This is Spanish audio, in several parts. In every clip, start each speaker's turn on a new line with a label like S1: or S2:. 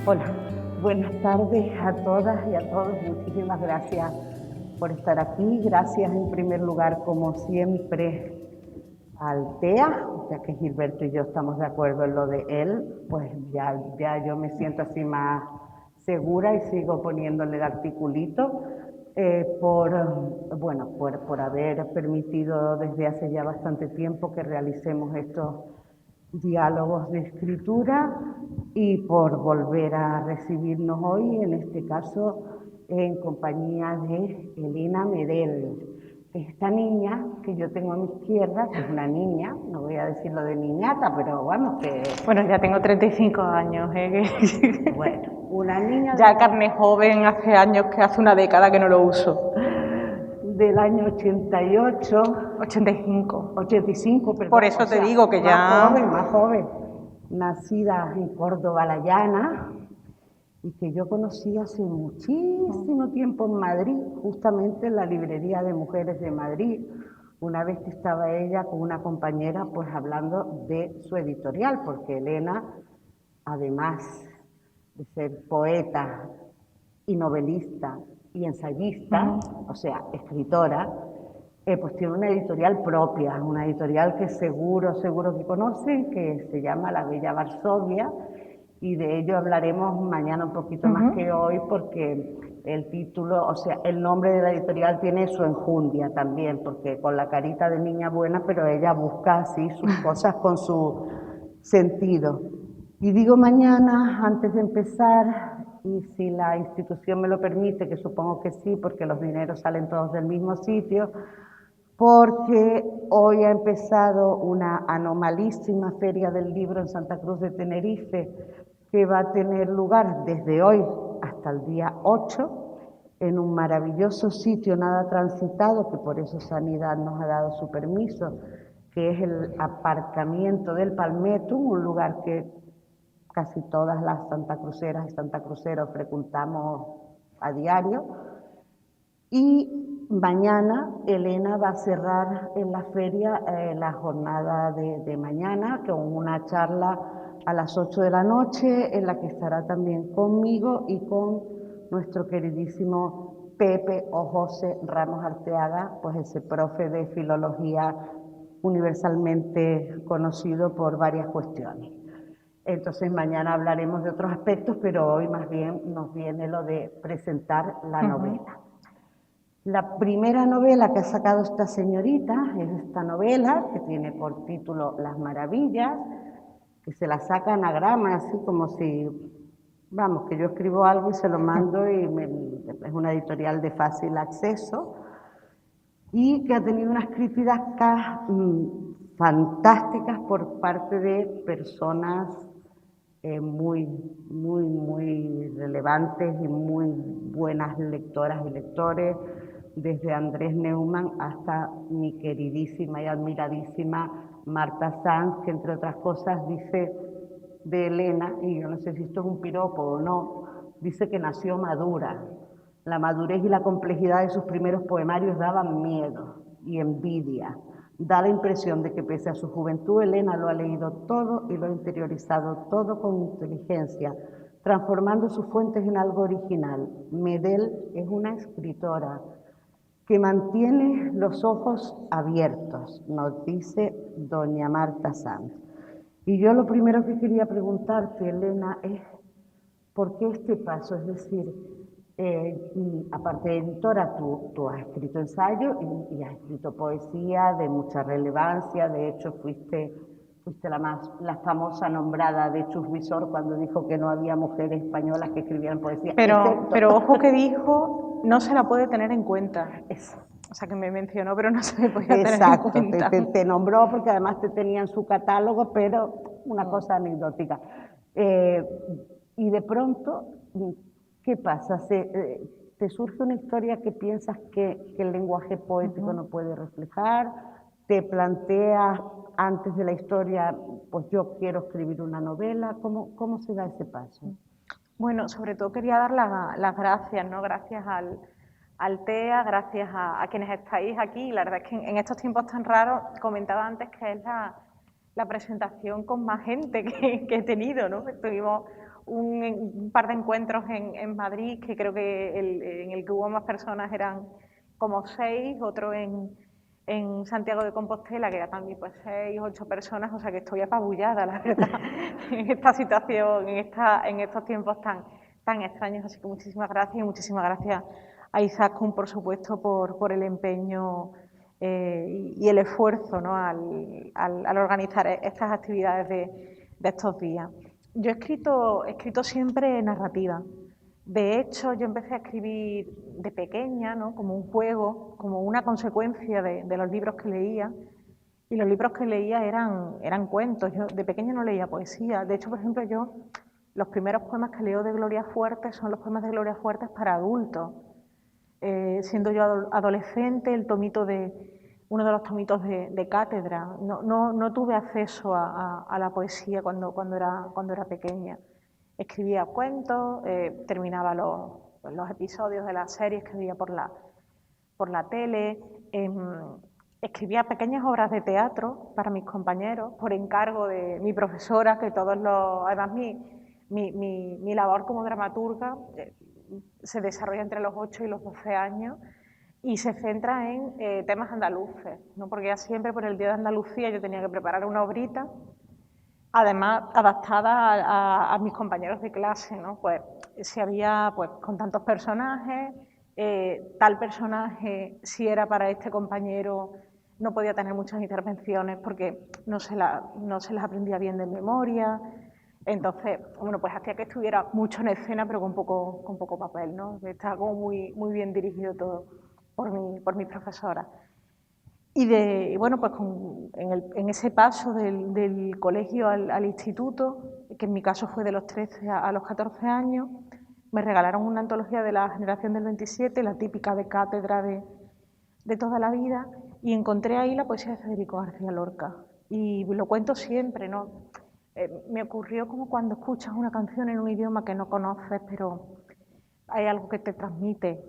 S1: Hola, buenas tardes a todas y a todos. Muchísimas gracias por estar aquí. Gracias en primer lugar, como siempre, al TEA, ya que Gilberto y yo estamos de acuerdo en lo de él, pues ya yo me siento así más segura y sigo poniéndole el articulito por haber permitido desde hace ya bastante tiempo que realicemos estos diálogos de escritura y por volver a recibirnos hoy, en este caso en compañía de Elena Medel. Esta niña que yo tengo a mi izquierda, que es una niña, no voy a decirlo de niñata, pero vamos que...
S2: Bueno, ya tengo 35 años,
S1: Bueno, una niña
S2: ya carne joven, hace años, que hace una década que no lo uso.
S1: del año 88...
S2: 85.
S1: 85, perdón.
S2: Por eso te digo que ya...
S1: Más joven. Nacida en Córdoba la Llana y que yo conocí hace muchísimo tiempo en Madrid, justamente en la librería de mujeres de Madrid, una vez que estaba ella con una compañera pues hablando de su editorial, porque Elena, además de ser poeta y novelista y ensayista, o sea, escritora, pues tiene una editorial propia, una editorial que seguro que conocen, que se llama La Bella Varsovia, y de ello hablaremos mañana un poquito más que hoy, porque el título, o sea, el nombre de la editorial tiene su enjundia también, porque con la carita de niña buena, pero ella busca así sus cosas con su sentido. Y digo mañana, antes de empezar, y si la institución me lo permite, que supongo que sí, porque los dineros salen todos del mismo sitio, porque hoy ha empezado una anomalísima feria del libro en Santa Cruz de Tenerife, que va a tener lugar desde hoy hasta el día 8, en un maravilloso sitio nada transitado, que por eso Sanidad nos ha dado su permiso, que es el aparcamiento del Palmetrum, un lugar que casi todas las santacruceras y santacruceros frecuentamos a diario. Y mañana Elena va a cerrar en la feria la jornada de mañana con una charla a las 8 de la noche, en la que estará también conmigo y con nuestro queridísimo Pepe o José Ramos Arteaga, pues ese profe de filología universalmente conocido por varias cuestiones. Entonces mañana hablaremos de otros aspectos, pero hoy más bien nos viene lo de presentar la novela. La primera novela que ha sacado esta señorita es esta novela, que tiene por título Las Maravillas, que se la saca anagrama, así como si, vamos, que yo escribo algo y se lo mando y es una editorial de fácil acceso, y que ha tenido unas críticas fantásticas por parte de personas muy relevantes y muy buenas lectoras y lectores, desde Andrés Neumann hasta mi queridísima y admiradísima Marta Sanz, que entre otras cosas dice de Elena, y yo no sé si esto es un piropo o no, dice que nació madura. La madurez y la complejidad de sus primeros poemarios daban miedo y envidia. Da la impresión de que pese a su juventud, Elena lo ha leído todo y lo ha interiorizado todo con inteligencia, transformando sus fuentes en algo original. Medel es una escritora que mantiene los ojos abiertos, nos dice doña Marta Sanz. Y yo lo primero que quería preguntarte, Elena, es ¿por qué este paso? Es decir, aparte de editora, tú has escrito ensayo y has escrito poesía de mucha relevancia. De hecho, fuiste la famosa nombrada de Chus Visor cuando dijo que no había mujeres españolas que escribieran poesía.
S2: Pero ojo que dijo, no se la puede tener en cuenta. O sea, que me mencionó, pero no se me podía tener en cuenta.
S1: Te nombró porque además te tenía en su catálogo, pero una cosa anecdótica. Y de pronto, ¿qué pasa? ¿Te surge una historia que piensas que el lenguaje poético no puede reflejar? ¿Te planteas antes de la historia, pues yo quiero escribir una novela? ¿Cómo se da ese paso?
S2: Bueno, sobre todo quería dar las gracias, ¿no? Gracias al TEA, gracias a quienes estáis aquí. La verdad es que en estos tiempos tan raros, comentaba antes que es la presentación con más gente que he tenido, ¿no? Estuvimos un par de encuentros en Madrid, que creo que en el que hubo más personas eran como 6, otro en Santiago de Compostela, que era también pues 6, 8 personas, o sea que estoy apabullada, la verdad, en esta situación, en estos tiempos tan extraños. Así que muchísimas gracias y muchísimas gracias a Izaskun, por supuesto, por el empeño y el esfuerzo, ¿no?, al organizar estas actividades de estos días. Yo he escrito siempre narrativa. De hecho, yo empecé a escribir de pequeña, ¿no?, como un juego, como una consecuencia de los libros que leía. Y los libros que leía eran cuentos. Yo de pequeña no leía poesía. De hecho, por ejemplo, los primeros poemas que leo de Gloria Fuertes son los poemas de Gloria Fuertes para adultos. Siendo yo adolescente, uno de los tomitos de cátedra. No tuve acceso a la poesía cuando era pequeña. Escribía cuentos, terminaba los episodios de las series que veía por la tele, escribía pequeñas obras de teatro para mis compañeros por encargo de mi profesora, que además mi labor como dramaturga se desarrolla entre los 8 y los 12 años y se centra en temas andaluces, ¿no? Porque ya siempre por el Día de Andalucía yo tenía que preparar una obrita, además adaptada a mis compañeros de clase, ¿no? Pues si había, pues con tantos personajes, tal personaje, si era para este compañero, no podía tener muchas intervenciones porque no se las aprendía bien de memoria. Entonces, bueno, pues hacía que estuviera mucho en escena, pero con poco papel, ¿no? Estaba como muy bien dirigido todo por mi profesora. Y bueno, pues en ese paso del colegio al instituto, que en mi caso fue de los 13 a los 14 años, me regalaron una antología de la generación del 27, la típica de cátedra de toda la vida, y encontré ahí la poesía de Federico García Lorca. Y lo cuento siempre, ¿no? Me ocurrió como cuando escuchas una canción en un idioma que no conoces, pero hay algo que te transmite,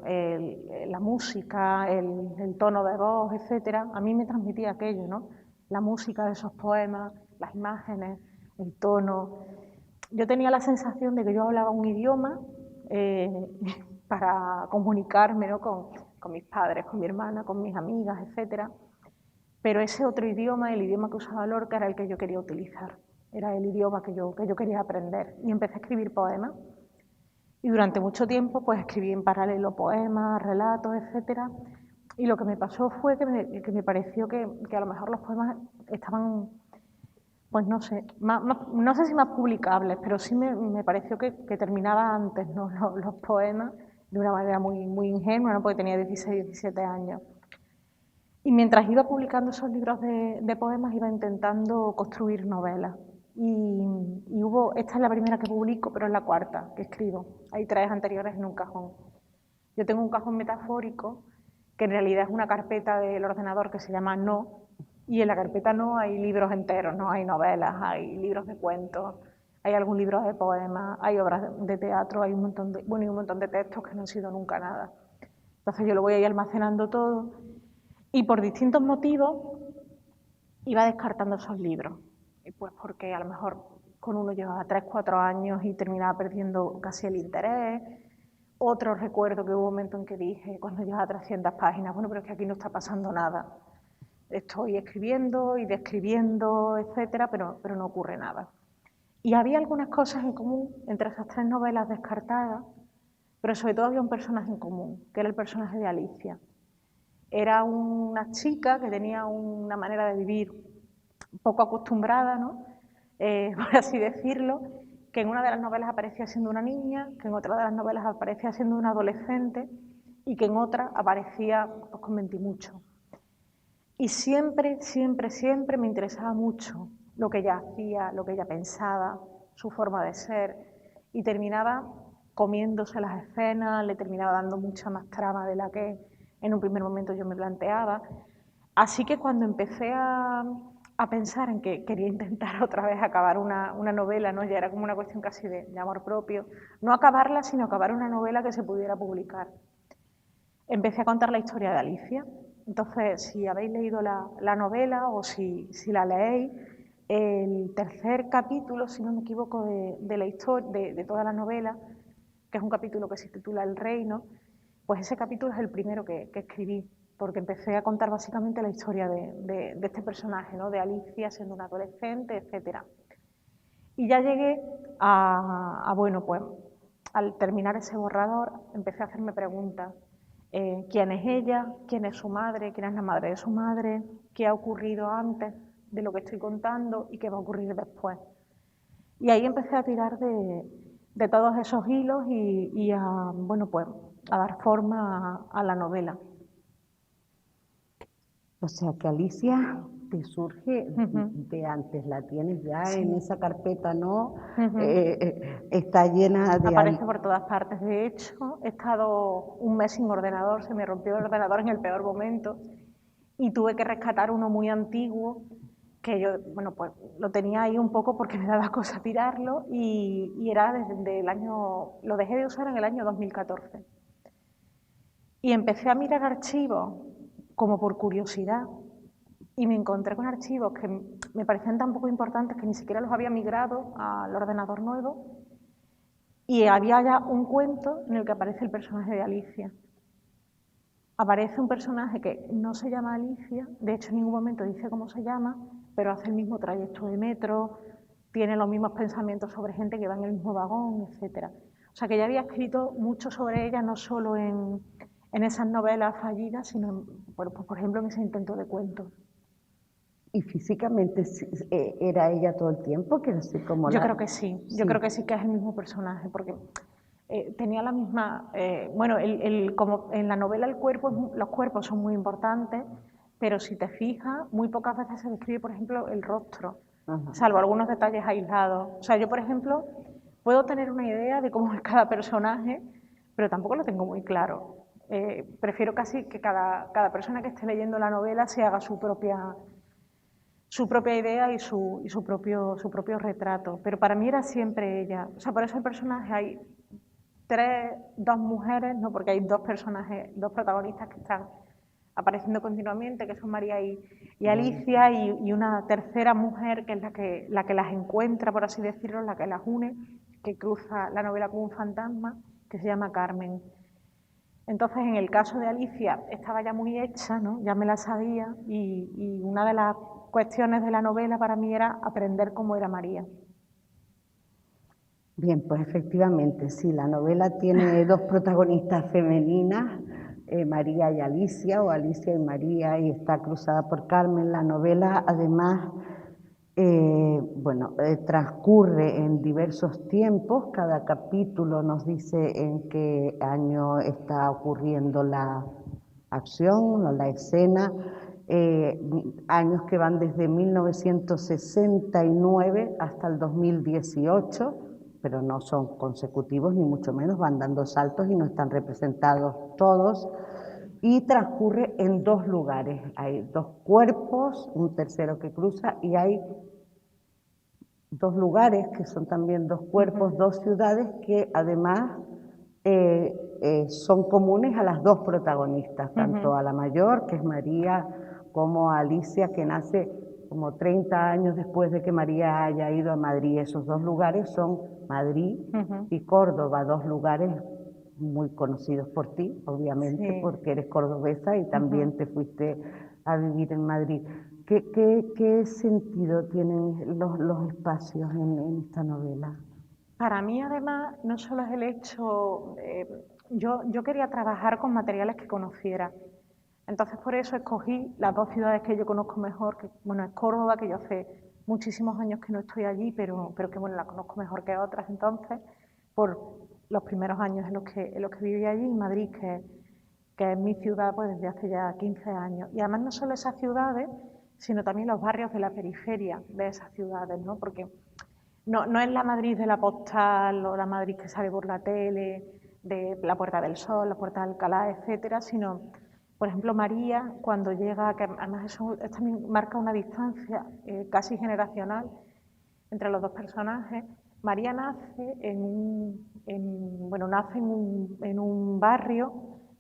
S2: la música, el tono de voz, etcétera. A mí me transmitía aquello, ¿no? La música de esos poemas, las imágenes, el tono. Yo tenía la sensación de que yo hablaba un idioma para comunicarme, ¿no?, con mis padres, con mi hermana, con mis amigas, etcétera. Pero ese otro idioma, el idioma que usaba Lorca, era el que yo quería utilizar. Era el idioma que yo quería aprender. Y empecé a escribir poemas. Y durante mucho tiempo pues escribí en paralelo poemas, relatos, etcétera. Y lo que me pasó fue que me pareció que a lo mejor los poemas estaban, pues no sé, no sé si más publicables, pero sí me pareció que terminaba antes, ¿no?, los poemas de una manera muy ingenua, ¿no?, porque tenía 16, 17 años. Y mientras iba publicando esos libros de poemas, iba intentando construir novelas. Y esta es la primera que publico, pero es la cuarta que escribo. Hay 3 anteriores en un cajón. Yo tengo un cajón metafórico, que en realidad es una carpeta del ordenador que se llama No, y en la carpeta No hay libros enteros, no hay novelas, hay libros de cuentos, hay algún libro de poemas, hay obras de teatro, hay un montón de textos que no han sido nunca nada. Entonces yo lo voy a ir almacenando todo, y por distintos motivos iba descartando esos libros. Pues porque a lo mejor con uno llevaba 3, 4 años y terminaba perdiendo casi el interés. Otro recuerdo que hubo un momento en que dije, cuando llevaba 300 páginas, bueno, pero es que aquí no está pasando nada. Estoy escribiendo y describiendo, etcétera, pero no ocurre nada. Y había algunas cosas en común entre esas 3 novelas descartadas, pero sobre todo había un personaje en común, que era el personaje de Alicia. Era una chica que tenía una manera de vivir poco acostumbrada, ¿no?, por así decirlo, que en una de las novelas aparecía siendo una niña, que en otra de las novelas aparecía siendo una adolescente y que en otra aparecía pues, con 20 y mucho. Y siempre me interesaba mucho lo que ella hacía, lo que ella pensaba, su forma de ser, y terminaba comiéndose las escenas, le terminaba dando mucha más trama de la que en un primer momento yo me planteaba. Así que cuando empecé a pensar en que quería intentar otra vez acabar una novela, ¿no?, ya era como una cuestión casi de amor propio, no acabarla, sino acabar una novela que se pudiera publicar. Empecé a contar la historia de Alicia. Entonces, si habéis leído la novela o si la leéis, el tercer capítulo, si no me equivoco, de la historia, de toda la novela, que es un capítulo que se titula El Reino, pues ese capítulo es el primero que escribí, porque empecé a contar básicamente la historia de este personaje, ¿no? De Alicia siendo una adolescente, etc. Y ya llegué bueno, pues al terminar ese borrador empecé a hacerme preguntas. ¿Quién es ella? ¿Quién es su madre? ¿Quién es la madre de su madre? ¿Qué ha ocurrido antes de lo que estoy contando y qué va a ocurrir después? Y ahí empecé a tirar de todos esos hilos y bueno, pues, a dar forma a la novela.
S1: O sea que Alicia te surge
S2: Ujú.
S1: de antes, la tienes ya
S2: Sí.
S1: en esa carpeta, ¿no?
S2: Ujú.
S1: Está llena de...
S2: Aparece por todas partes. De hecho, he estado un mes sin ordenador, se me rompió el ordenador en el peor momento y tuve que rescatar uno muy antiguo que yo, bueno, pues lo tenía ahí un poco porque me daba cosa tirarlo y era desde el año, lo dejé de usar en el año 2014. Y empecé a mirar archivos como por curiosidad y me encontré con archivos que me parecían tan poco importantes que ni siquiera los había migrado al ordenador nuevo y había ya un cuento en el que aparece el personaje de Alicia. Aparece un personaje que no se llama Alicia, de hecho en ningún momento dice cómo se llama, pero hace el mismo trayecto de metro, tiene los mismos pensamientos sobre gente que va en el mismo vagón, etc. O sea que ya había escrito mucho sobre ella, no solo en esas novelas fallidas, sino, bueno, pues, por ejemplo, en ese intento de cuentos.
S1: Y físicamente era ella todo el tiempo, quiero decir, como
S2: Yo
S1: la...
S2: creo que sí, yo
S1: Sí.
S2: creo que sí que es el mismo personaje, porque tenía la misma, bueno, como en la novela los cuerpos son muy importantes, pero si te fijas, muy pocas veces se describe, por ejemplo, el rostro,
S1: Ajá.
S2: salvo algunos detalles aislados. O sea, yo, por ejemplo, puedo tener una idea de cómo es cada personaje, pero tampoco lo tengo muy claro. Prefiero casi que cada persona que esté leyendo la novela se haga su propia idea y su propio retrato. Pero para mí era siempre ella. O sea, por eso el personaje hay dos mujeres, no, porque hay dos personajes, dos protagonistas que están apareciendo continuamente, que son María y Alicia, y una tercera mujer que es la que las encuentra, por así decirlo, la que las une, que cruza la novela como un fantasma, que se llama Carmen. Entonces, en el caso de Alicia, estaba ya muy hecha, ¿no? Ya me la sabía, y una de las cuestiones de la novela para mí era aprender cómo era María.
S1: Bien, pues efectivamente, sí, la novela tiene dos protagonistas femeninas, María y Alicia, o Alicia y María, y está cruzada por Carmen. La novela, además, transcurre en diversos tiempos, cada capítulo nos dice en qué año está ocurriendo la acción o la escena, años que van desde 1969 hasta el 2018, pero no son consecutivos ni mucho menos, van dando saltos y no están representados todos, y transcurre en dos lugares, hay dos cuerpos, un tercero que cruza, y hay dos lugares que son también dos cuerpos, dos ciudades que además son comunes a las dos protagonistas, tanto a la mayor, que es María, como a Alicia, que nace como 30 años después de que María haya ido a Madrid. Esos dos lugares son Madrid y Córdoba, dos lugares muy conocidos por ti, obviamente,
S2: Sí.
S1: porque eres cordobesa y también te fuiste a vivir en Madrid. ¿Qué sentido tienen los espacios en esta novela?
S2: Para mí, además, no solo es el hecho, yo quería trabajar con materiales que conociera. Entonces, por eso escogí las dos ciudades que yo conozco mejor, que bueno, es Córdoba, que yo hace muchísimos años que no estoy allí, pero que bueno, la conozco mejor que otras entonces, por los primeros años en los que viví allí, y Madrid, que es mi ciudad pues desde hace ya 15 años. Y además no solo esas ciudades, sino también los barrios de la periferia de esas ciudades, ¿no? Porque no es la Madrid de la postal o la Madrid que sale por la tele, de la Puerta del Sol, la Puerta de Alcalá, etcétera, sino, por ejemplo, María, cuando llega, que además eso también marca una distancia casi generacional entre los dos personajes. María nace nace en un barrio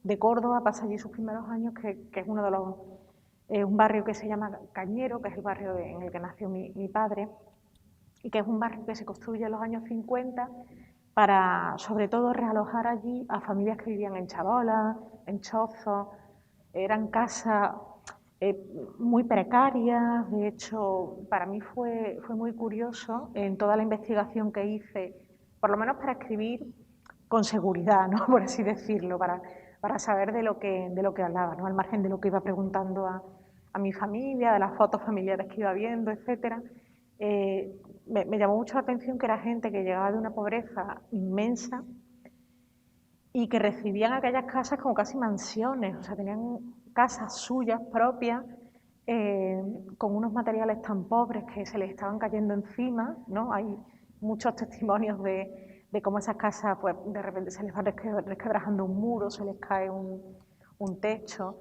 S2: de Córdoba, pasa allí sus primeros años, que es uno un barrio que se llama Cañero, que es el barrio en el que nació mi padre, y que es un barrio que se construye en los años 50 para, sobre todo, realojar allí a familias que vivían en chabolas, en chozos. Eran casas muy precarias. De hecho, para mí fue muy curioso en toda la investigación que hice, por lo menos para escribir con seguridad, ¿no? Por así decirlo, para saber de lo que hablaba, ¿no? Al margen de lo que iba preguntando a mi familia, de las fotos familiares que iba viendo, etcétera. Me llamó mucho la atención que era gente que llegaba de una pobreza inmensa y que recibían aquellas casas como casi mansiones, o sea, tenían casas suyas propias, con unos materiales tan pobres que se les estaban cayendo encima, ¿no? Hay muchos testimonios de cómo esas casas, pues, de repente se les va resquebrajando un muro, se les cae un techo,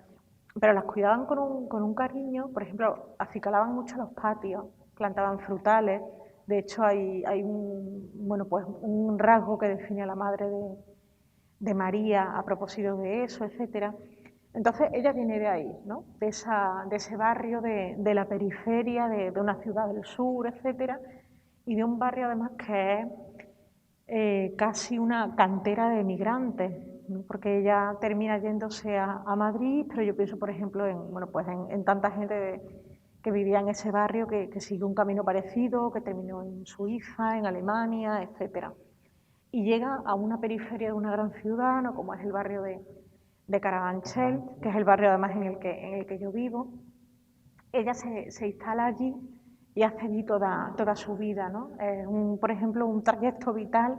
S2: pero las cuidaban con un cariño. Por ejemplo, acicalaban mucho los patios, plantaban frutales. De hecho, hay bueno, pues, un rasgo que define a la madre de María a propósito de eso, etcétera. Entonces, ella viene de ahí, ¿no? De ese barrio de la periferia, de una ciudad del sur, etcétera, y de un barrio además que es casi una cantera de migrantes, ¿no? Porque ella termina yéndose a Madrid, pero yo pienso, por ejemplo, bueno, pues en tanta gente que vivía en ese barrio que siguió un camino parecido, que terminó en Suiza, en Alemania, etcétera. Y llega a una periferia de una gran ciudad, ¿no? Como es el barrio de Carabanchel, que es el barrio además en el que yo vivo. Ella se instala allí y hace allí toda su vida, ¿no? Es por ejemplo, un trayecto vital,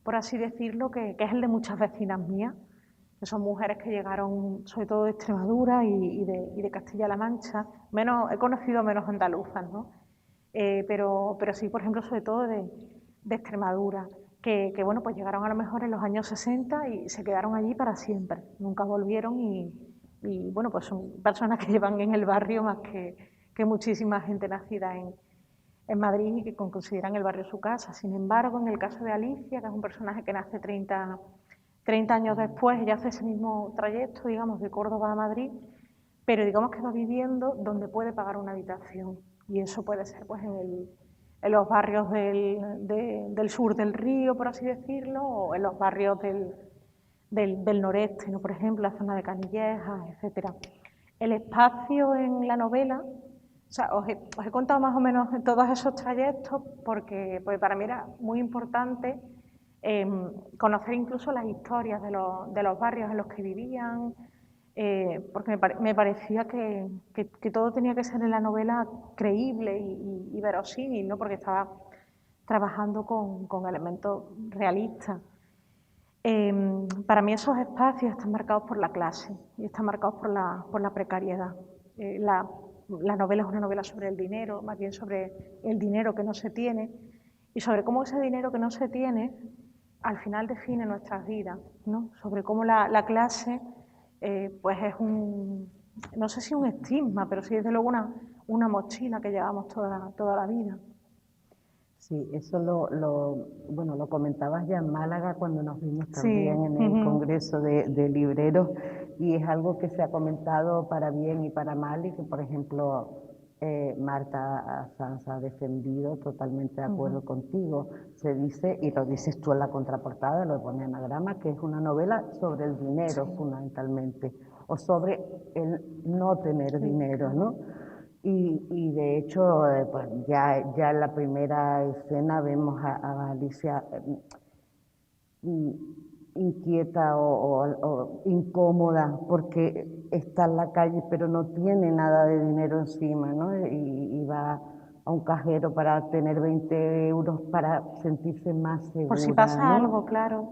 S2: por así decirlo, que es el de muchas vecinas mías, que son mujeres que llegaron sobre todo de Extremadura y de Castilla-La Mancha. He conocido menos andaluzas, ¿no? Pero sí, por ejemplo, sobre todo de Extremadura, que bueno, pues llegaron a lo mejor en los años 60 y se quedaron allí para siempre, nunca volvieron y bueno, pues son personas que llevan en el barrio más que muchísima gente nacida en Madrid y que consideran el barrio su casa. Sin embargo, en el caso de Alicia, que es un personaje que nace 30 años después, ella hace ese mismo trayecto, digamos, de Córdoba a Madrid, pero digamos que va viviendo donde puede pagar una habitación. Y eso puede ser pues en los barrios del sur del río, por así decirlo, o en los barrios del noreste, ¿no? Por ejemplo, la zona de Canillejas, etcétera. El espacio en la novela, o sea, os he contado más o menos todos esos trayectos porque para mí era muy importante conocer incluso las historias de los barrios en los que vivían, porque me parecía que todo tenía que ser en la novela creíble y verosímil, ¿no? Porque estaba trabajando con elementos realistas. Para mí esos espacios están marcados por la clase y están marcados por la precariedad. La novela es una novela sobre el dinero, más bien sobre el dinero que no se tiene y sobre cómo ese dinero que no se tiene al final define nuestras vidas, ¿no? Sobre cómo la clase pues es no sé si un estigma, pero sí desde luego una mochila que llevamos toda la vida.
S1: Sí, eso bueno, lo comentabas ya en Málaga cuando nos vimos
S2: Sí.
S1: también en el Congreso de Libreros, y es algo que se ha comentado para bien y para mal, y que, por ejemplo, Marta Sanz ha defendido totalmente de acuerdo contigo. Se dice, y lo dices tú en la contraportada, lo pone anagrama, que es una novela sobre el dinero, fundamentalmente, o sobre el no tener dinero, ¿no? Y de hecho, pues ya en la primera escena vemos a Alicia inquieta o incómoda porque está en la calle pero no tiene nada de dinero encima, ¿no? Y va a un cajero para tener 20 euros para sentirse más segura,
S2: Por si pasa
S1: ¿no?
S2: algo, claro.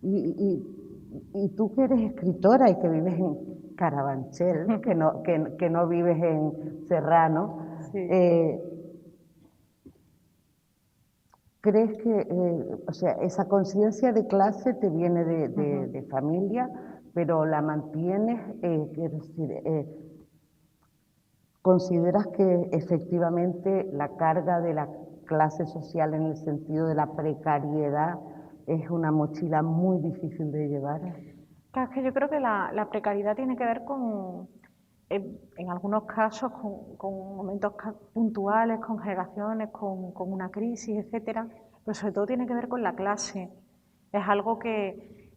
S1: Y tú que eres escritora y que vives en Carabanchel, que no vives en Serrano,
S2: Sí.
S1: ¿crees que, o sea, esa conciencia de clase te viene de familia, pero la mantienes? Quiero decir, ¿consideras que efectivamente la carga de la clase social en el sentido de la precariedad es una mochila muy difícil de llevar?
S2: Claro, es que yo creo que la precariedad tiene que ver en en algunos casos con momentos puntuales, con generaciones, con una crisis, etcétera, pero sobre todo tiene que ver con la clase. Es algo que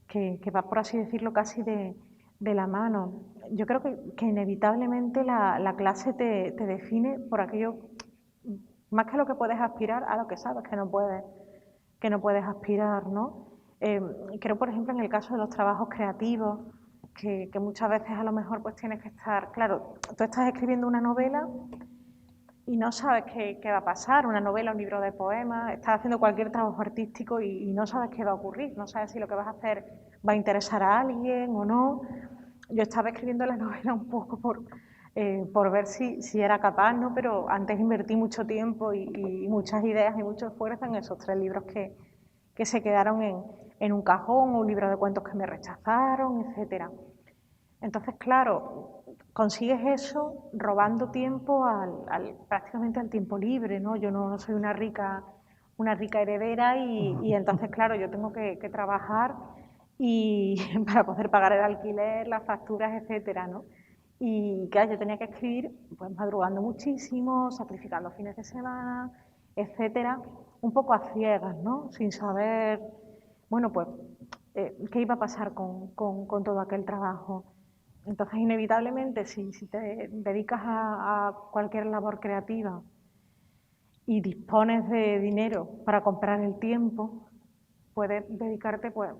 S2: va, por así decirlo, casi de la mano. Yo creo que inevitablemente la clase te define por aquello, más que lo que puedes aspirar, a lo que sabes que no puedes aspirar, ¿no? Creo, por ejemplo, en el caso de los trabajos creativos, que muchas veces a lo mejor pues tienes que estar, claro, tú estás escribiendo una novela y no sabes qué va a pasar, una novela, un libro de poemas, estás haciendo cualquier trabajo artístico y no sabes qué va a ocurrir, no sabes si lo que vas a hacer va a interesar a alguien o no. Yo estaba escribiendo la novela un poco por ver si era capaz, ¿no? Pero antes invertí mucho tiempo y muchas ideas y mucho esfuerzo en esos 3 libros que se quedaron en un cajón, un libro de cuentos que me rechazaron, etcétera. Entonces, claro, consigues eso robando tiempo prácticamente al tiempo libre, ¿no? Yo no soy una rica heredera y entonces, claro, yo tengo que trabajar y para poder pagar el alquiler, las facturas, etcétera, ¿no? Y claro, yo tenía que escribir pues madrugando muchísimo, sacrificando fines de semana, etcétera, un poco a ciegas, ¿no? Sin saber, bueno, pues, qué iba a pasar con todo aquel trabajo. Entonces, inevitablemente, si te dedicas a cualquier labor creativa y dispones de dinero para comprar el tiempo, puedes dedicarte pues,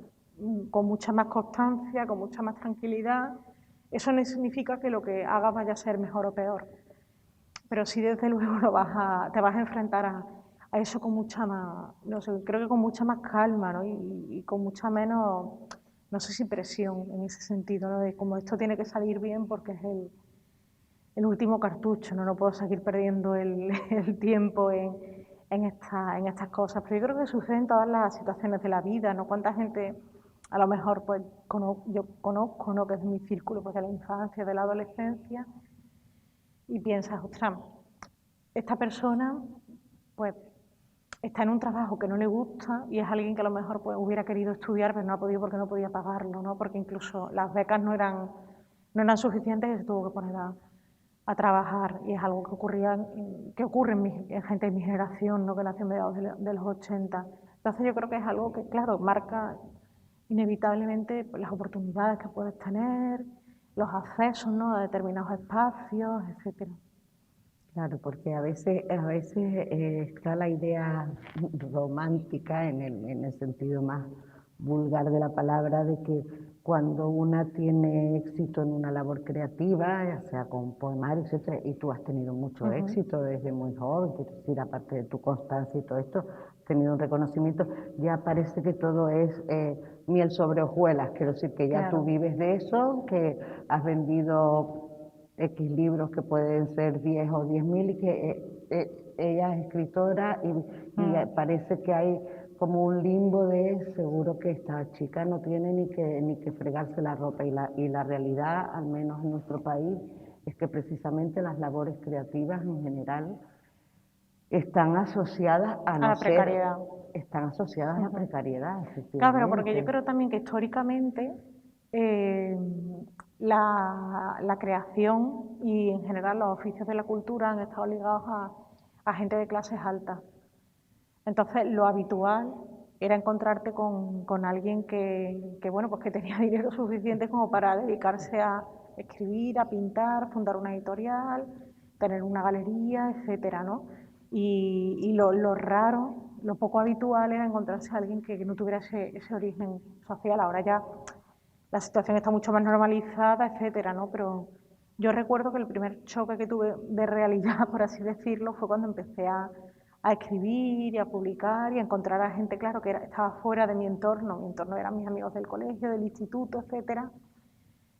S2: con mucha más constancia, con mucha más tranquilidad. Eso no significa que lo que hagas vaya a ser mejor o peor, pero sí desde luego te vas a enfrentar a eso con mucha más, no sé, creo que con mucha más calma, ¿no? Y con mucha menos, no sé si presión en ese sentido, ¿no? De como esto tiene que salir bien porque es el último cartucho, no puedo seguir perdiendo el tiempo en estas cosas. Pero yo creo que sucede en todas las situaciones de la vida, ¿no? Cuánta gente, a lo mejor, pues yo conozco, ¿no? Que es mi círculo pues, de la infancia, de la adolescencia, y piensas, ostras, esta persona, pues, está en un trabajo que no le gusta y es alguien que a lo mejor pues, hubiera querido estudiar, pero no ha podido porque no podía pagarlo, ¿no? Porque incluso las becas no eran suficientes y se tuvo que poner a trabajar. Y es algo que ocurre en gente de mi generación, ¿no? Que nació a mediados de los 80. Entonces yo creo que es algo que, claro, marca inevitablemente pues, las oportunidades que puedes tener, los accesos, ¿no? A determinados espacios, etcétera.
S1: Claro, porque a veces está la idea romántica en el sentido más vulgar de la palabra, de que cuando una tiene éxito en una labor creativa, ya sea con poemario, etcétera, y tú has tenido mucho éxito desde muy joven, quiero decir, aparte de tu constancia y todo esto, has tenido un reconocimiento, ya parece que todo es miel sobre hojuelas, quiero decir que ya
S2: Claro.
S1: tú vives de eso, que has vendido X libros que pueden ser 10 o 10.000 y que ella es escritora y parece que hay como un limbo de seguro que esta chica no tiene ni que fregarse la ropa y la realidad, al menos en nuestro país, es que precisamente las labores creativas en general están asociadas a no
S2: la
S1: ser,
S2: precariedad.
S1: están asociadas a la precariedad,
S2: Claro, pero porque yo
S1: efectivamente.
S2: creo también que históricamente eh, la creación y en general los oficios de la cultura han estado ligados a gente de clases altas. Entonces, lo habitual era encontrarte con alguien bueno, pues que tenía dinero suficiente como para dedicarse a escribir, a pintar, fundar una editorial, tener una galería, etcétera, ¿no? Y lo raro, lo poco habitual era encontrarse a alguien que no tuviera ese origen social. Ahora ya la situación está mucho más normalizada, etcétera, ¿no? Pero yo recuerdo que el primer choque que tuve de realidad, por así decirlo, fue cuando empecé a escribir y a publicar y a encontrar a gente, claro, que estaba fuera de mi entorno. Mi entorno eran mis amigos del colegio, del instituto, etcétera.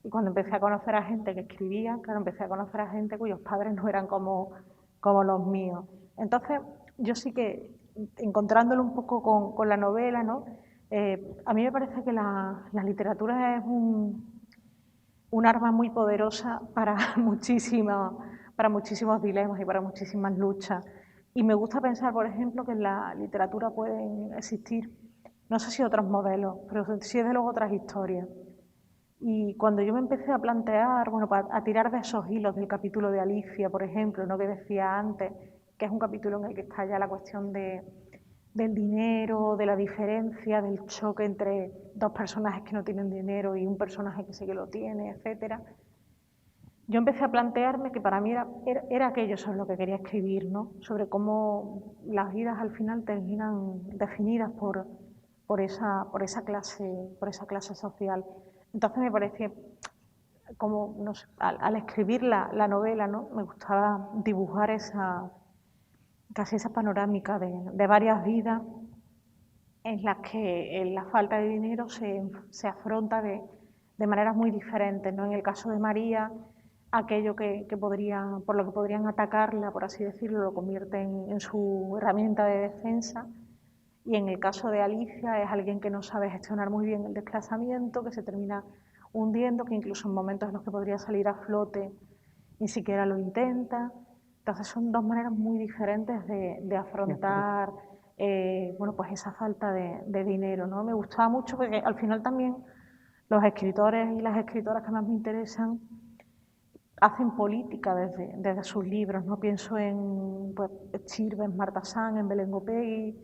S2: Y cuando empecé a conocer a gente que escribía, claro, empecé a conocer a gente cuyos padres no eran como los míos. Entonces, yo sí que, encontrándolo un poco con la novela, ¿no? A mí me parece que la literatura es un arma muy poderosa para muchísimos dilemas y para muchísimas luchas. Y me gusta pensar, por ejemplo, que en la literatura pueden existir, no sé si otros modelos, pero sí desde luego otras historias. Y cuando yo me empecé a plantear, bueno, a tirar de esos hilos del capítulo de Alicia, por ejemplo, ¿no?, que decía antes, que es un capítulo en el que está ya la cuestión del dinero, de la diferencia, del choque entre dos personajes que no tienen dinero y un personaje que sí que lo tiene, etcétera. Yo empecé a plantearme que para mí era aquello sobre lo que quería escribir, ¿no? Sobre cómo las vidas al final terminan definidas por esa clase social. Entonces me parecía como, no sé, al escribir la novela, ¿no?, me gustaba dibujar casi esa panorámica de varias vidas en las que la falta de dinero se afronta de maneras muy diferentes, ¿no? En el caso de María, aquello por lo que podrían atacarla, por así decirlo, lo convierten en su herramienta de defensa. Y en el caso de Alicia es alguien que no sabe gestionar muy bien el desplazamiento, que se termina hundiendo, que incluso en momentos en los que podría salir a flote ni siquiera lo intenta. Entonces son dos maneras muy diferentes de afrontar bueno, pues esa falta de dinero, ¿no? Me gustaba mucho porque al final también los escritores y las escritoras que más me interesan hacen política desde sus libros, ¿no? Pienso en pues, Chirves, Marta Sanz, en Belén Gopegui,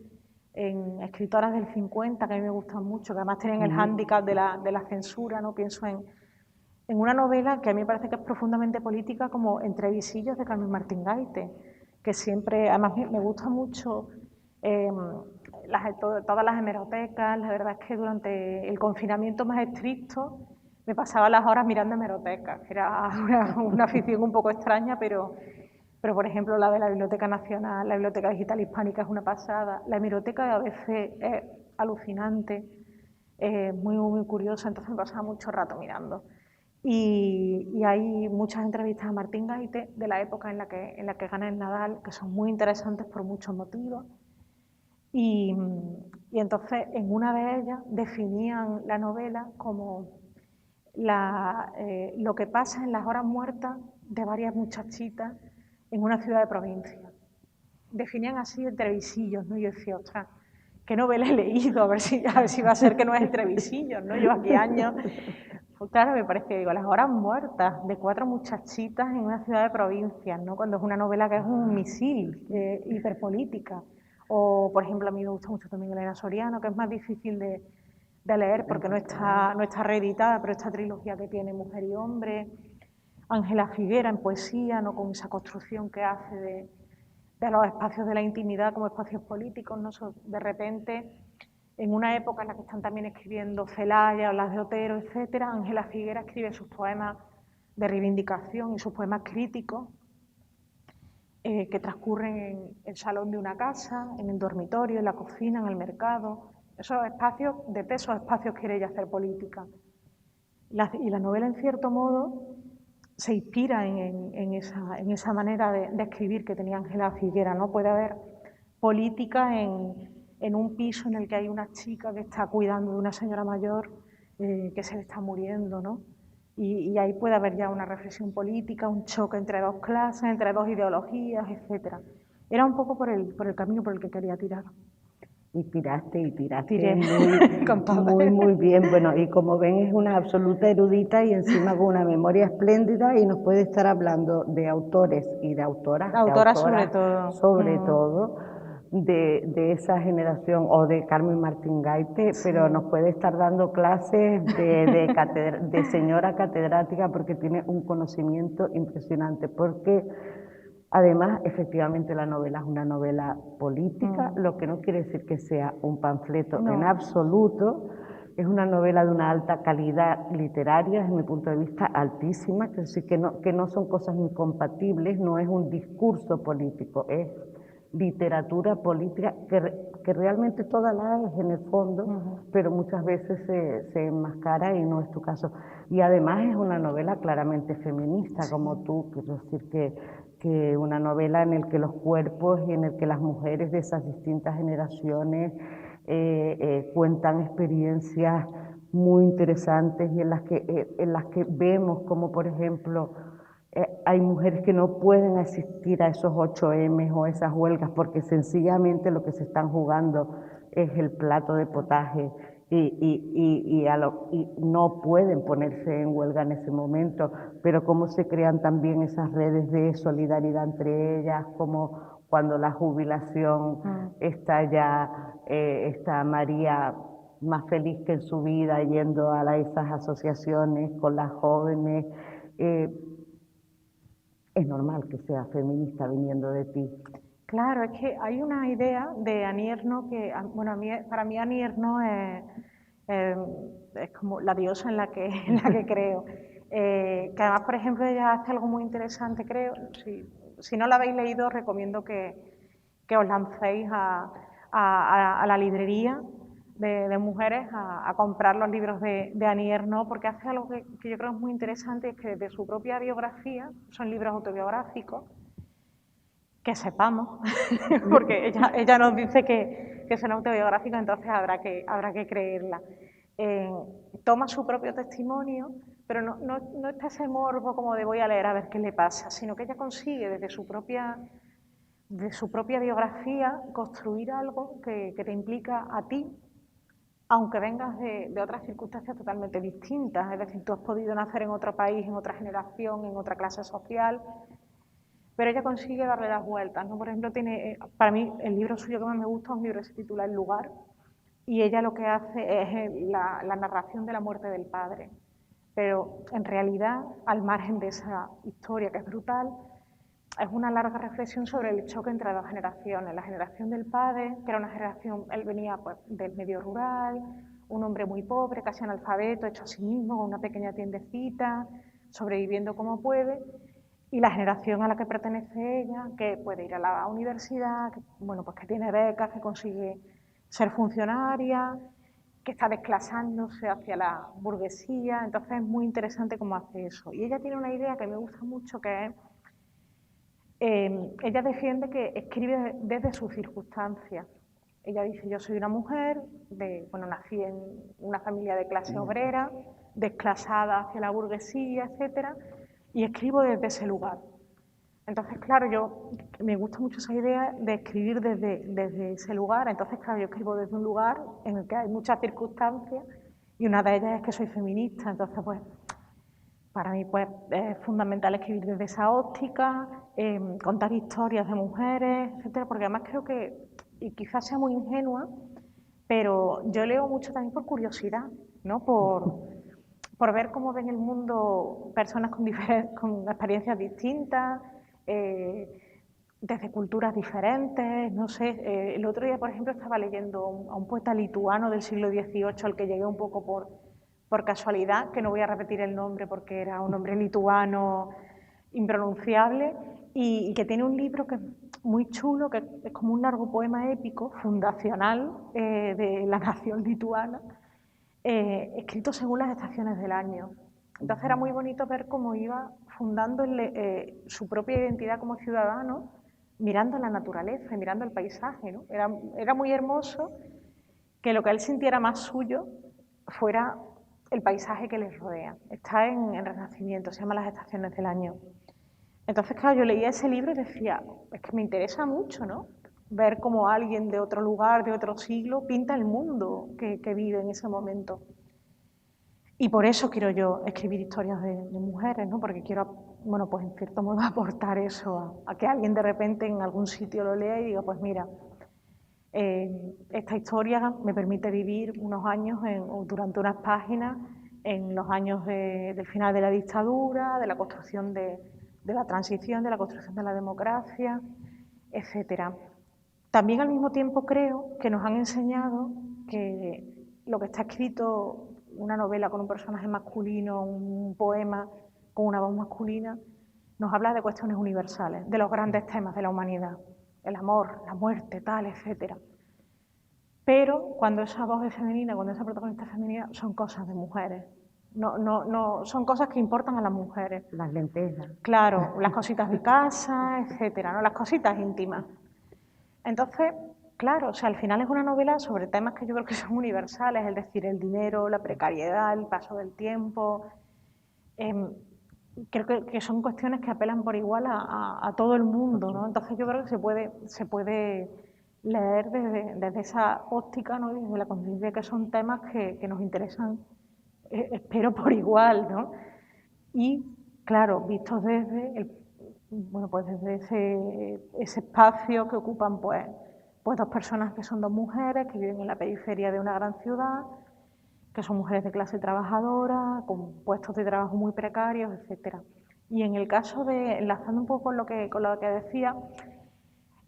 S2: en escritoras del 50 que a mí me gustan mucho, que además tienen el hándicap de la censura, ¿no? Pienso en una novela que a mí me parece que es profundamente política, como Entre visillos, de Carmen Martín Gaite, que siempre, además me gusta mucho todas las hemerotecas. La verdad es que durante el confinamiento más estricto me pasaba las horas mirando hemerotecas, que era una afición un poco extraña, pero por ejemplo la de la Biblioteca Nacional, la Biblioteca Digital Hispánica es una pasada, la hemeroteca a veces es alucinante, muy, muy curiosa, entonces me pasaba mucho rato mirando. Y hay muchas entrevistas a Martín Gaite de la época en la que gana el Nadal, que son muy interesantes por muchos motivos. Y entonces, en una de ellas, definían la novela como lo que pasa en las horas muertas de varias muchachitas en una ciudad de provincia. Definían así Entre visillos, ¿no? Y yo decía, ostras, ¿qué novela he leído? A ver si va a ser que no es Entre visillos, ¿no? Llevo aquí años. Pues claro, me parece, digo, las horas muertas de 4 muchachitas en una ciudad de provincia, ¿no? Cuando es una novela que es un misil, hiperpolítica. O, por ejemplo, a mí me gusta mucho también Elena Soriano, que es más difícil de leer porque no está reeditada, pero esta trilogía que tiene Mujer y Hombre. Ángela Figuera en poesía, ¿no?, con esa construcción que hace de los espacios de la intimidad como espacios políticos, ¿no? De repente, en una época en la que están también escribiendo Celaya, Blas de Otero, etcétera, Ángela Figuera escribe sus poemas de reivindicación y sus poemas críticos que transcurren en el salón de una casa, en el dormitorio, en la cocina, en el mercado. Esos espacios, desde esos espacios quiere ella hacer política. Y la novela, en cierto modo, se inspira en esa manera de escribir que tenía Ángela Figuera, ¿no? Puede haber política en un piso en el que hay una chica que está cuidando de una señora mayor que se le está muriendo, ¿no? Y ahí puede haber ya una reflexión política, un choque entre dos clases, entre dos ideologías, etc. Era un poco por el camino por el que quería tirar.
S1: Y tiraste
S2: Tiré
S1: muy bien. Bueno, y como ven es una absoluta erudita y encima con una memoria espléndida y nos puede estar hablando de autores y de autoras, sobre todo de esa generación o de Carmen Martín Gaite, sí, pero nos puede estar dando clases de señora catedrática porque tiene un conocimiento impresionante, porque además, efectivamente, la novela es una novela política, lo que no quiere decir que sea un panfleto en absoluto. Es una novela de una alta calidad literaria, desde mi punto de vista altísima, que decir que no son cosas incompatibles, no es un discurso político, es literatura política que realmente toda la es en el fondo, pero muchas veces se enmascara y no es tu caso. Y además es una novela claramente feminista, sí, como tú, quiero decir que una novela en la que los cuerpos y en el que las mujeres de esas distintas generaciones cuentan experiencias muy interesantes y en las que vemos como, por ejemplo, hay mujeres que no pueden asistir a esos 8M o esas huelgas porque sencillamente lo que se están jugando es el plato de potaje y no pueden ponerse en huelga en ese momento, pero cómo se crean también esas redes de solidaridad entre ellas, como cuando la jubilación está ya, está María más feliz que en su vida yendo a esas asociaciones con las jóvenes. Es normal que sea feminista viniendo de ti.
S2: Claro, es que hay una idea de Annie Ernaux que, bueno, para mí Annie Ernaux es como la diosa en la que creo. Que además, por ejemplo, ella hace algo muy interesante, creo. Si no la habéis leído, os recomiendo que os lancéis a la librería de mujeres a comprar los libros de Annie Ernaux, porque hace algo que yo creo es muy interesante, es que de su propia biografía, son libros autobiográficos, que sepamos, porque ella nos dice que son autobiográficos, entonces habrá que creerla. Toma su propio testimonio, pero no está ese morbo como de voy a leer a ver qué le pasa, sino que ella consigue desde su propia biografía construir algo que te implica a ti, aunque vengas de otras circunstancias totalmente distintas. Es decir, tú has podido nacer en otro país, en otra generación, en otra clase social, pero ella consigue darle las vueltas, ¿no? Por ejemplo, para mí el libro suyo que más me gusta es un libro que se titula El lugar, y ella lo que hace es la narración de la muerte del padre. Pero en realidad, al margen de esa historia que es brutal, es una larga reflexión sobre el choque entre dos generaciones. La generación del padre, que era una generación, él venía pues, del medio rural, un hombre muy pobre, casi analfabeto, hecho a sí mismo, con una pequeña tiendecita, sobreviviendo como puede, y la generación a la que pertenece ella, que puede ir a la universidad, que, bueno, pues que tiene becas, que consigue ser funcionaria, que está desclasándose hacia la burguesía. Entonces es muy interesante cómo hace eso. Y ella tiene una idea que me gusta mucho, que es, ella defiende que escribe desde sus circunstancias. Ella dice, yo soy una mujer, bueno, nací en una familia de clase obrera, desclasada hacia la burguesía, etcétera, y escribo desde ese lugar. Entonces, claro, me gusta mucho esa idea de escribir desde ese lugar. Entonces, claro, yo escribo desde un lugar en el que hay muchas circunstancias y una de ellas es que soy feminista. Entonces, pues, para mí pues, es fundamental escribir desde esa óptica, contar historias de mujeres, etcétera, porque además creo que, y quizás sea muy ingenua, pero yo leo mucho también por curiosidad, ¿no? Por ver cómo ven el mundo personas con experiencias distintas, desde culturas diferentes, no sé. El otro día, por ejemplo, estaba leyendo a un poeta lituano del siglo XVIII al que llegué un poco por casualidad, que no voy a repetir el nombre porque era un nombre lituano impronunciable, y que tiene un libro que es muy chulo, que es como un largo poema épico, fundacional de la nación lituana, escrito según las estaciones del año. Entonces era muy bonito ver cómo iba fundando su propia identidad como ciudadano, mirando la naturaleza y mirando el paisaje, ¿no? Era muy hermoso que lo que él sintiera más suyo fuera el paisaje que les rodea. Está en Renacimiento, se llama Las estaciones del año. Entonces, claro, yo leía ese libro y decía, es que me interesa mucho, ¿no? Ver cómo alguien de otro lugar, de otro siglo, pinta el mundo que vive en ese momento. Y por eso quiero yo escribir historias de mujeres, ¿no? Porque quiero, bueno, pues en cierto modo aportar eso a que alguien de repente en algún sitio lo lea y diga, pues mira, esta historia me permite vivir unos años durante unas páginas en los años del final de la dictadura, de la construcción de la transición, de la construcción de la democracia, etcétera. También al mismo tiempo creo que nos han enseñado que lo que está escrito, una novela con un personaje masculino, un poema con una voz masculina, nos habla de cuestiones universales, de los grandes temas de la humanidad, el amor, la muerte, tal, etcétera. Pero cuando esa voz es femenina, cuando esa protagonista es femenina, son cosas de mujeres. No, son cosas que importan a las mujeres.
S1: Las lentejas.
S2: Claro, las cositas de casa, etcétera, ¿no? Las cositas íntimas. Entonces, claro, o sea, al final es una novela sobre temas que yo creo que son universales, es decir, el dinero, la precariedad, el paso del tiempo. Creo que son cuestiones que apelan por igual a todo el mundo, ¿no? Entonces yo creo que se puede leer desde esa óptica, ¿no? Y desde la conciencia de que son temas que nos interesan, espero por igual, ¿no? Y claro, vistos desde bueno, pues desde ese espacio que ocupan pues dos personas que son dos mujeres que viven en la periferia de una gran ciudad, que son mujeres de clase trabajadora, con puestos de trabajo muy precarios, etcétera. Y en el caso de, enlazando un poco con lo que decía,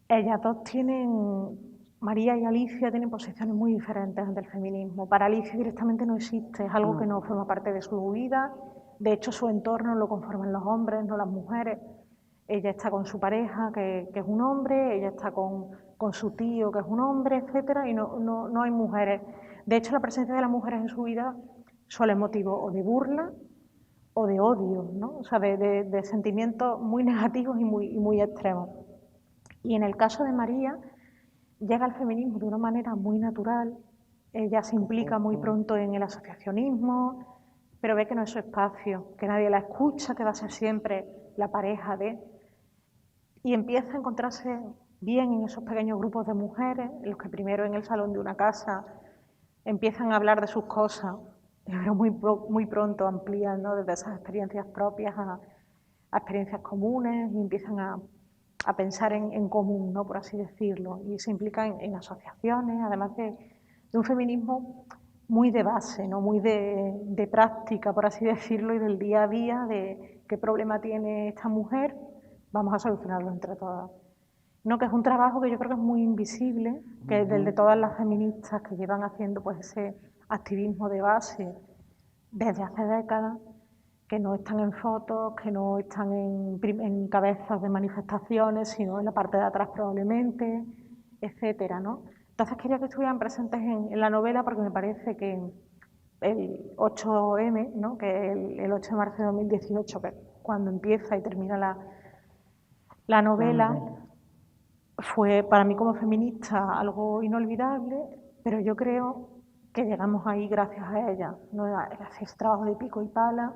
S2: ellas dos tienen, María y Alicia tienen posiciones muy diferentes ante el feminismo. Para Alicia directamente no existe, es algo que no forma parte de su vida. De hecho, su entorno lo conforman los hombres, no las mujeres. Ella está con su pareja, que es un hombre, ella está con su tío, que es un hombre, etcétera, y no hay mujeres. De hecho, la presencia de las mujeres en su vida suele motivo o de burla o de odio, ¿no? O sea, de sentimientos muy negativos y muy extremos. Y en el caso de María, llega al feminismo de una manera muy natural. Ella se implica muy pronto en el asociacionismo, pero ve que no es su espacio, que nadie la escucha, que va a ser siempre la pareja de... Y empieza a encontrarse bien en esos pequeños grupos de mujeres, en los que primero en el salón de una casa empiezan a hablar de sus cosas, pero muy pronto amplían, ¿no? Desde esas experiencias propias a experiencias comunes y empiezan a pensar en común, ¿no? Por así decirlo, y se implican en asociaciones, además de un feminismo muy de base, ¿no? Muy de práctica, por así decirlo, y del día a día, de qué problema tiene esta mujer, vamos a solucionarlo entre todas. No, que es un trabajo que yo creo que es muy invisible, que es del de todas las feministas que llevan haciendo pues ese activismo de base desde hace décadas, que no están en fotos, que no están en cabezas de manifestaciones, sino en la parte de atrás probablemente, etcétera, ¿no? Entonces quería que estuvieran presentes en la novela porque me parece que el 8M, ¿no? Que el 8 de marzo de 2018, que cuando empieza y termina la novela, fue para mí como feminista algo inolvidable, pero yo creo que llegamos ahí gracias a ella, ¿no? Gracias a ese trabajo de pico y pala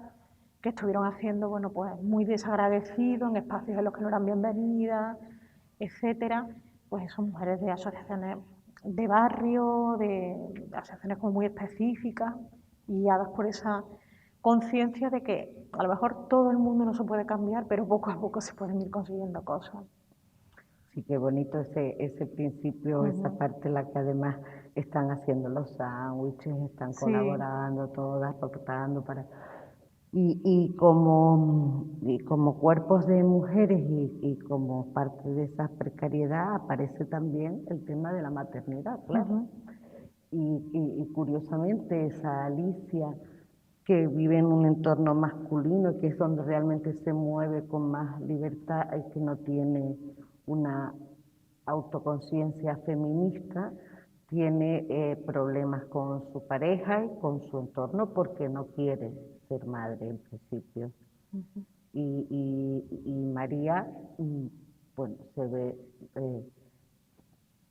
S2: que estuvieron haciendo, bueno, pues muy desagradecidos en espacios en los que no eran bienvenidas, etcétera. Pues son mujeres de asociaciones de barrio, de asociaciones como muy específicas y guiadas por esa conciencia de que a lo mejor todo el mundo no se puede cambiar, pero poco a poco se pueden ir consiguiendo cosas.
S1: Sí, qué bonito ese principio, esa parte en la que además están haciendo los sándwiches, están
S2: Sí.
S1: colaborando todas, aportando para... y como cuerpos de mujeres y como parte de esa precariedad aparece también el tema de la maternidad, claro. Y curiosamente esa Alicia que vive en un entorno masculino, que es donde realmente se mueve con más libertad y que no tiene una autoconciencia feminista, tiene problemas con su pareja y con su entorno porque no quiere ser madre en principio. Y María, bueno, se ve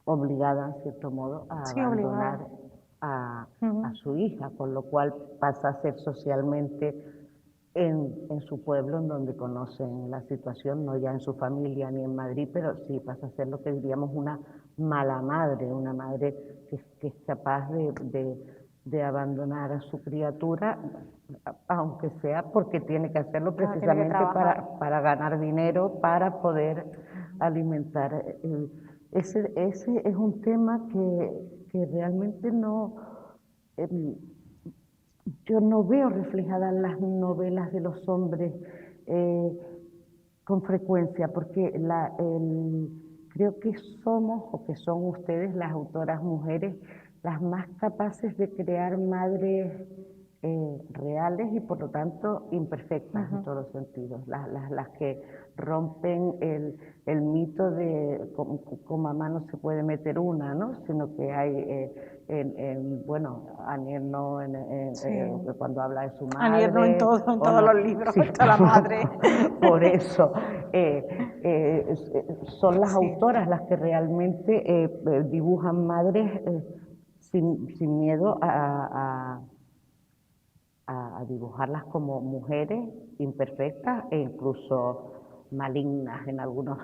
S1: obligada, en cierto modo, a
S2: Sí,
S1: abandonar
S2: obligada.
S1: a su hija, con lo cual pasa a ser socialmente en su pueblo, en donde conocen la situación, no ya en su familia ni en Madrid, pero sí pasa a ser lo que diríamos una mala madre, una madre que es capaz de abandonar a su criatura, aunque sea porque tiene que hacerlo
S2: Tiene que
S1: precisamente
S2: trabajar.
S1: para ganar dinero, para poder alimentar. Ese es un tema que realmente no... yo no veo reflejadas en las novelas de los hombres con frecuencia, porque creo que somos, o que son ustedes, las autoras mujeres, las más capaces de crear madres reales y por lo tanto imperfectas en todos los sentidos, las que rompen el mito de con mamá no se puede meter una, ¿no? Sino que hay, bueno, Aniel no,
S2: Sí.
S1: cuando habla de su
S2: Anier no en
S1: madre,
S2: en
S1: o
S2: todos
S1: no,
S2: los libros
S1: sí,
S2: está la madre.
S1: por eso, son las
S2: Sí.
S1: autoras las que realmente dibujan madres sin miedo a dibujarlas como mujeres imperfectas e incluso malignas en algunos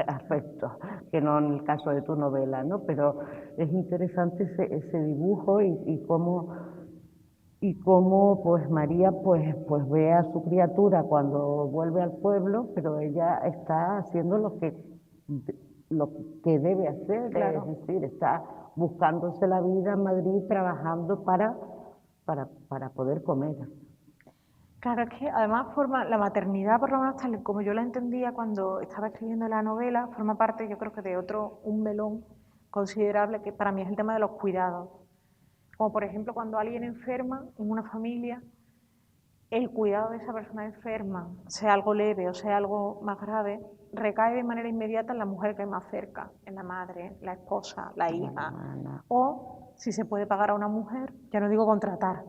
S1: aspectos, que no en el caso de tu novela, ¿no? Pero es interesante ese dibujo y cómo pues María pues ve a su criatura cuando vuelve al pueblo, pero ella está haciendo lo que debe hacer,
S2: Claro.
S1: es decir, está buscándose la vida en Madrid, trabajando para poder comer.
S2: Claro, es que además la maternidad, por lo menos tal como yo la entendía cuando estaba escribiendo la novela, forma parte, yo creo que de un melón considerable que para mí es el tema de los cuidados. Como por ejemplo cuando alguien enferma en una familia, el cuidado de esa persona enferma, sea algo leve o sea algo más grave, recae de manera inmediata en la mujer que hay más cerca, en la madre, la esposa, la hija. O si se puede pagar a una mujer, ya no digo contratar,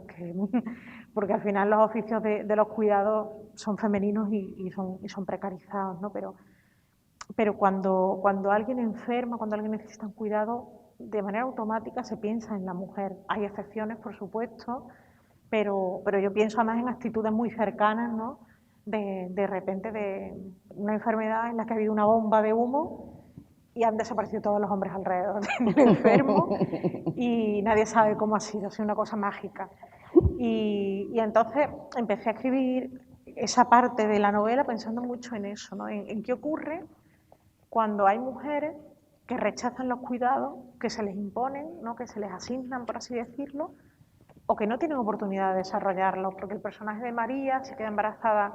S2: porque al final los oficios de los cuidados son femeninos y son precarizados, ¿no? Pero cuando alguien enferma, cuando alguien necesita un cuidado, de manera automática se piensa en la mujer. Hay excepciones, por supuesto, pero yo pienso además en actitudes muy cercanas, ¿no? De repente de una enfermedad en la que ha habido una bomba de humo y han desaparecido todos los hombres alrededor del enfermo y nadie sabe cómo ha sido una cosa mágica. Y entonces empecé a escribir esa parte de la novela pensando mucho en eso, ¿no? En qué ocurre cuando hay mujeres que rechazan los cuidados que se les imponen, ¿no? Que se les asignan, por así decirlo, o que no tienen oportunidad de desarrollarlo, porque el personaje de María se queda embarazada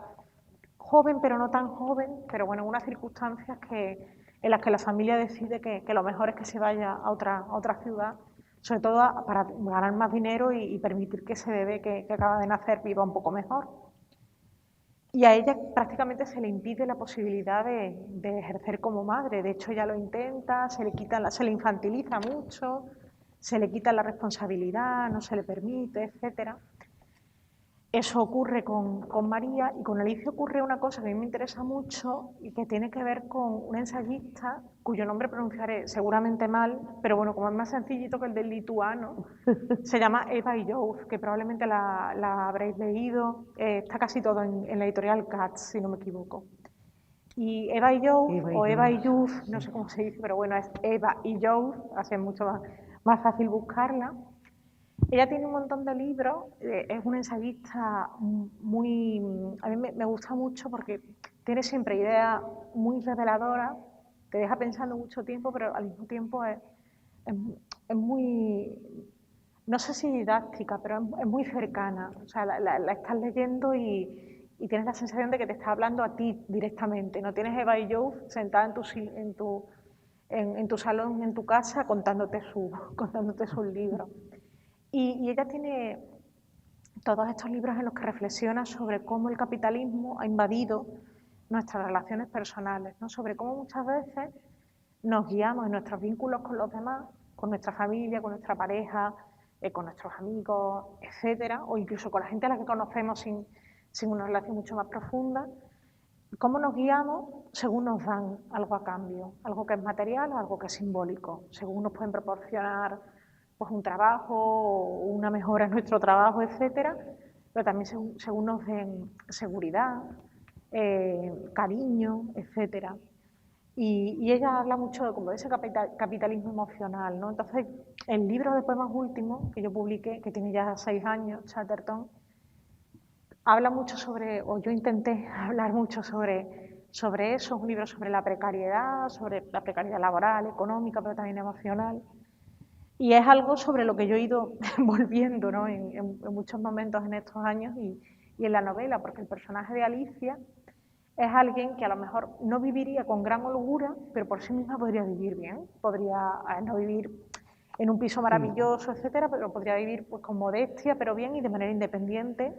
S2: joven, pero no tan joven, pero bueno, en unas circunstancias en las que la familia decide que lo mejor es que se vaya a otra ciudad, sobre todo para ganar más dinero y permitir que ese bebé que acaba de nacer viva un poco mejor. Y a ella prácticamente se le impide la posibilidad de ejercer como madre. De hecho, ella lo intenta, se le infantiliza mucho, se le quita la responsabilidad, no se le permite, etc. Eso ocurre con María y con Alicia ocurre una cosa que a mí me interesa mucho y que tiene que ver con una ensayista cuyo nombre pronunciaré seguramente mal, pero bueno, como es más sencillito que el del lituano, se llama Eva Illouz, que probablemente la habréis leído, está casi todo en la editorial Katz, si no me equivoco. Y Eva Illouz o Eva Illouz, no sé cómo se dice, pero bueno, es Eva Illouz, así es mucho más fácil buscarla. Ella tiene un montón de libros, es una ensayista muy... A mí me gusta mucho porque tiene siempre ideas muy reveladoras, te deja pensando mucho tiempo, pero al mismo tiempo es muy... No sé si didáctica, pero es muy cercana. O sea, la estás leyendo y tienes la sensación de que te está hablando a ti directamente. No tienes Eva y Joe sentada en tu salón, en tu casa, contándote sus libros. Y ella tiene todos estos libros en los que reflexiona sobre cómo el capitalismo ha invadido nuestras relaciones personales, ¿no? Sobre cómo muchas veces nos guiamos en nuestros vínculos con los demás, con nuestra familia, con nuestra pareja, con nuestros amigos, etcétera, o incluso con la gente a la que conocemos sin una relación mucho más profunda, cómo nos guiamos según nos dan algo a cambio, algo que es material o algo que es simbólico, según nos pueden proporcionar pues, un trabajo o una mejora en nuestro trabajo, etcétera, pero también según nos den seguridad, cariño, etcétera. Y ella habla mucho como de ese capitalismo emocional, ¿no? Entonces, el libro de poemas último que yo publiqué, que tiene ya 6 años, Chatterton, habla mucho sobre, o yo intenté hablar mucho sobre eso, es un libro sobre la precariedad laboral, económica, pero también emocional. Y es algo sobre lo que yo he ido volviendo, ¿no? en muchos momentos en estos años y en la novela, porque el personaje de Alicia es alguien que a lo mejor no viviría con gran holgura, pero por sí misma podría vivir bien. Podría no vivir en un piso maravilloso, etcétera, pero podría vivir pues, con modestia, pero bien y de manera independiente,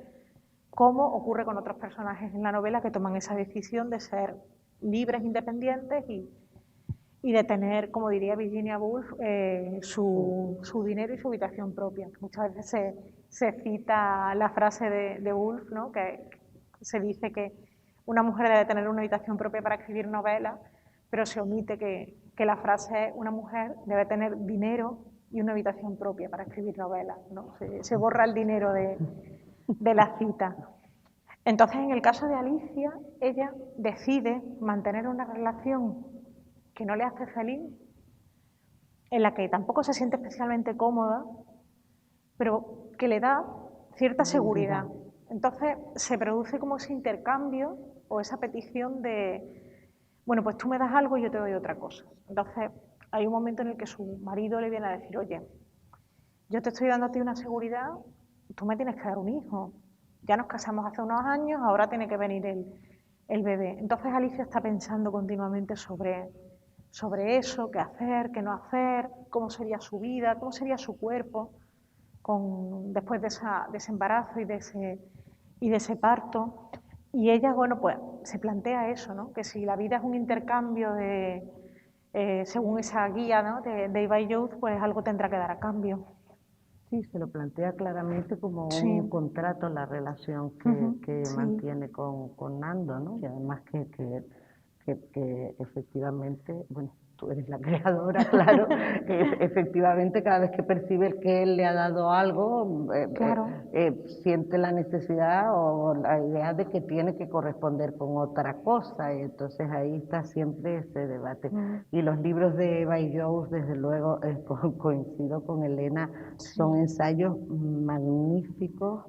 S2: como ocurre con otros personajes en la novela que toman esa decisión de ser libres, independientes y de tener, como diría Virginia Woolf, su dinero y su habitación propia. Muchas veces se cita la frase de Woolf, ¿no? Que se dice que una mujer debe tener una habitación propia para escribir novelas, pero se omite que la frase es una mujer debe tener dinero y una habitación propia para escribir novelas, ¿no? Se borra el dinero de la cita. Entonces, en el caso de Alicia, ella decide mantener una relación que no le hace feliz, en la que tampoco se siente especialmente cómoda, pero que le da cierta seguridad. Entonces, se produce como ese intercambio o esa petición de, bueno, pues tú me das algo y yo te doy otra cosa. Entonces, hay un momento en el que su marido le viene a decir, oye, yo te estoy dando a ti una seguridad, tú me tienes que dar un hijo. Ya nos casamos hace unos años, ahora tiene que venir el bebé. Entonces Alicia está pensando continuamente sobre eso, qué hacer, qué no hacer, cómo sería su vida, cómo sería su cuerpo después de ese embarazo y de ese parto. Y ella, bueno, pues se plantea eso, ¿no? Que si la vida es un intercambio según esa guía, ¿no? de Ibai Youth, pues algo tendrá que dar a cambio.
S1: Sí, se lo plantea claramente como
S2: Sí.
S1: un contrato la relación que
S2: sí.
S1: mantiene con Nando, ¿no? Y además que efectivamente, bueno, tú eres la creadora, claro, efectivamente cada vez que percibe que él le ha dado algo,
S2: Claro.
S1: siente la necesidad o la idea de que tiene que corresponder con otra cosa, y entonces ahí está siempre ese debate. Y los libros de By Jones, desde luego, coincido con Elena, son ensayos magníficos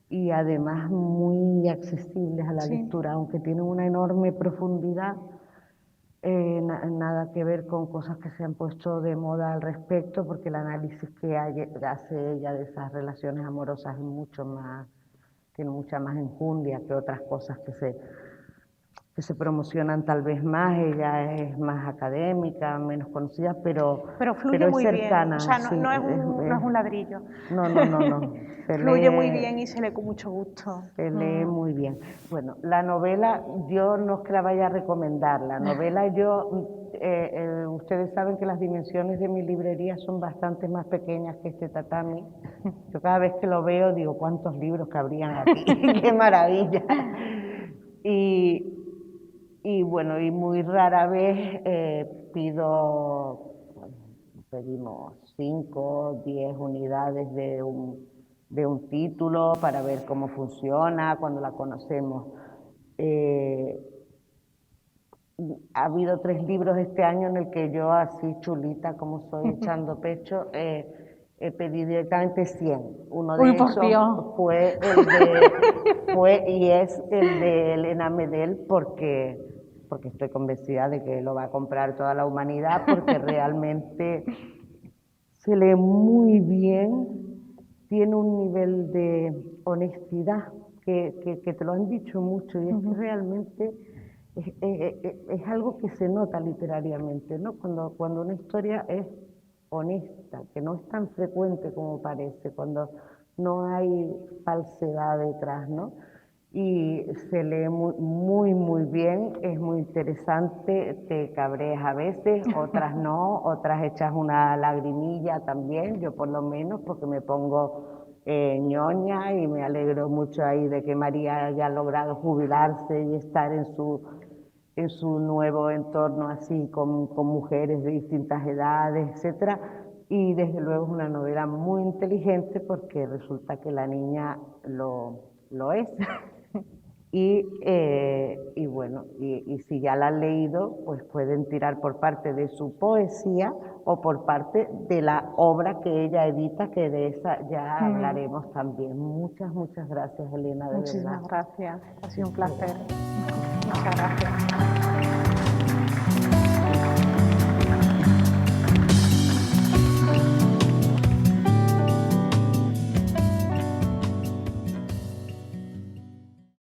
S1: y además muy accesibles a la lectura, aunque tienen una enorme profundidad. Nada que ver con cosas que se han puesto de moda al respecto, porque el análisis que hace ella de esas relaciones amorosas es mucho más, tiene mucha más enjundia que otras cosas que se promocionan tal vez más. Ella es más académica, menos conocida, pero
S2: fluye muy
S1: cercana.
S2: bien, o sea,
S1: sí,
S2: no es un ladrillo.
S1: No.
S2: Fluye muy bien y se lee con mucho gusto.
S1: Se lee muy bien. Bueno, la novela, yo no es que la vaya a recomendar, la novela ustedes saben que las dimensiones de mi librería son bastante más pequeñas que este tatami. Yo cada vez que lo veo digo, ¿cuántos libros cabrían aquí? ¡Qué maravilla! Y bueno, y muy rara vez pedimos 5, 10 unidades de un título para ver cómo funciona cuando la conocemos. Ha habido 3 libros este año en el que yo, así chulita como soy, echando pecho, he pedido directamente 100. Uno de esos fue y es el de Elena Medel, porque estoy convencida de que lo va a comprar toda la humanidad, porque realmente se lee muy bien, tiene un nivel de honestidad que te lo han dicho mucho, y es que realmente es algo que se nota literariamente, ¿no? Cuando una historia es honesta, que no es tan frecuente como parece, cuando no hay falsedad detrás, ¿no? Y se lee muy bien, es muy interesante, te cabreas a veces, otras no, otras echas una lagrimilla también, yo por lo menos, porque me pongo ñoña y me alegro mucho ahí de que María haya logrado jubilarse y estar en su nuevo entorno así, con mujeres de distintas edades, etcétera. Y desde luego es una novela muy inteligente porque resulta que la niña lo es. Y bueno, y si ya la han leído, pues pueden tirar por parte de su poesía o por parte de la obra que ella edita, que de esa ya hablaremos también. Muchas gracias, Elena, de
S2: Muchísimas
S1: verdad.
S2: gracias, ha sido un placer. Muchas gracias.